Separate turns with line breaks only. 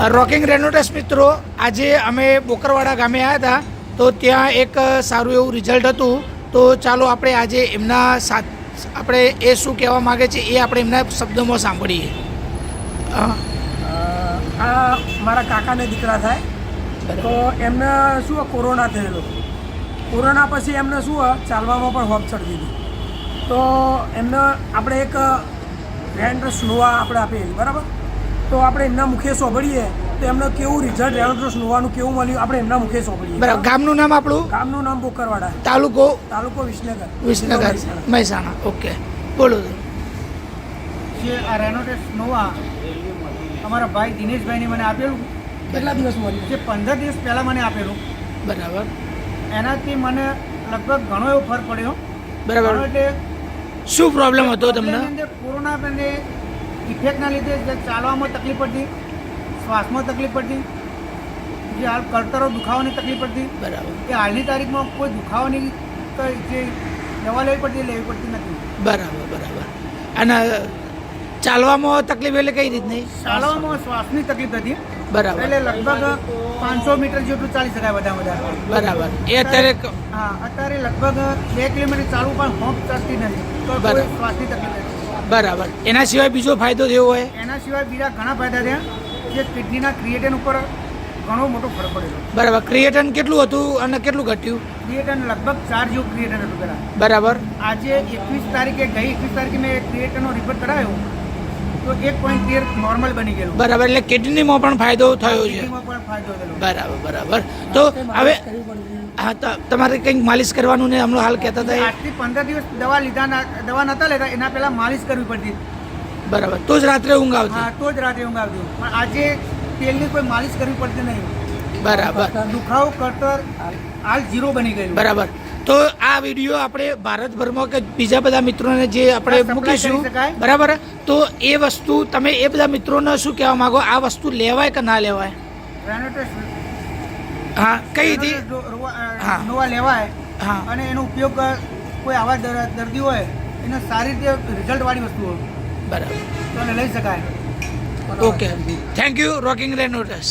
Rocking રેનોટેસ મિત્રો, આજે અમે બોકરવાડા ગામે આવ્યા હતા, તો ત્યાં એક સારું એવું રિઝલ્ટ હતું. તો ચાલો આપણે આજે એમના આપણે એ શું કહેવા માગે છે એ આપણે એમના શબ્દોમાં સાંભળીએ.
આ મારા કાકાને દીકરા થાય, તો એમને શું કોરોના થયેલો. કોરોના પછી એમને શું ચાલવામાં પણ હોપ ચડી દીધી. તો એમને આપણે એક રેન્ડ્રસ નોવા આપણે આપીએ, બરાબર. તો આપણે એમના મુખે સાંભળીએ તો એમને કેવું રિઝલ્ટ રેન્ડ્રસ નોવાનું કેવું મળ્યું આપણે એમના મુખે સાંભળીએ.
બરાબર. ગામનું નામ આપણું?
ગામનું નામ બોકરવાડા,
તાલુકો વિસનગર, મહેસાણા. ઓકે, બોલો.
જે આ રેનોટેસ નોવા અમારા ભાઈ દિનેશભાઈને મને આપેલું.
કેટલા દિવસ મળ્યું?
જે 15 દિવસ પહેલાં મને આપેલું.
બરાબર.
એનાથી મને લગભગ ઘણો એવો ફરક પડ્યો.
બરાબર.
એટલે
શું પ્રોબ્લેમ હતો તમને?
કોરોના અને ઇફેક્ટના લીધે જે ચાલવામાં તકલીફ પડતી, શ્વાસમાં તકલીફ પડતી, જે હાલ કળતરો દુખાવાની તકલીફ પડતી.
બરાબર.
એ હાલની તારીખમાં કોઈ દુખાવાની જે દવા લેવી પડતી નથી.
બરાબર. અને ચાલવામાં તકલીફ એટલે કઈ રીતની?
ચાલવામાં શ્વાસની તકલીફ હતી.
બરાબર.
એટલે લગભગ 500 મીટર જેટલું ચાલી શકાય વધારે.
બરાબર. એ અત્યારે
અત્યારે લગભગ 2 કિલોમીટર ચાલવું પણ હોંપ ચડતી નથી, તો કોઈ શ્વાસની તકલીફ નથી.
બરાબર. એના સિવાય બીજો ફાયદો થયો હોય?
એના સિવાય બીજા ઘણા ફાયદા થયા. જે કિડનીના ક્રિએટિન ઉપર ઘણો મોટો ફરક પડેલો.
બરાબર. ક્રિએટિન કેટલું હતું અને કેટલું ઘટ્યું?
ક્રિએટિન લગભગ 4 જેવું ક્રિએટિન હતું પહેલાં.
બરાબર.
આજે 21 તારીખે મેં ક્રિએટિનનો રિપોર્ટ કરાવ્યો તો 1.13 નોર્મલ બની ગયેલું.
બરાબર. એટલે કિડનીમાં પણ ફાયદો થયો છે.
કિડનીમાં પણ ફાયદો થયેલો.
બરાબર. તો હવે હા, તો તમારે કંઈક માલિશ કરવાનું ને હમણાં હાલ કહેતા હતા.
આજથી 15 દિવસ દવા નતા લેતા, એના પહેલા માલિશ કરવી પડતી.
બરાબર. તો જ રાત્રે ઊંઘ આવતી.
હા, તો જ રાત્રે ઊંઘ આવતી. પણ આજે તેલની કોઈ માલિશ કરવી પડતી નહીં.
બરાબર.
દુખાવો કળતર હાલ 0 બની ગયું.
બરાબર. તો આ વિડીયો આપણે ભારતભરમાં કે બીજા બધા મિત્રોને જે આપણે મૂકીશું, બરાબર. તો એ વસ્તુ તમે એ બધા મિત્રોને શું કહેવા માંગો? આ વસ્તુ લેવાય કે ના લેવાય? હા, કઈ હતી?
નોવા લેવાય.
હા.
અને એનો ઉપયોગ કોઈ આવા દર્દી હોય એને સારી રીતે રિઝલ્ટ વાળી વસ્તુ હોય,
બરાબર.
તો એને લઈ શકાય.
Okay, thank you rocking રેનોટેસ.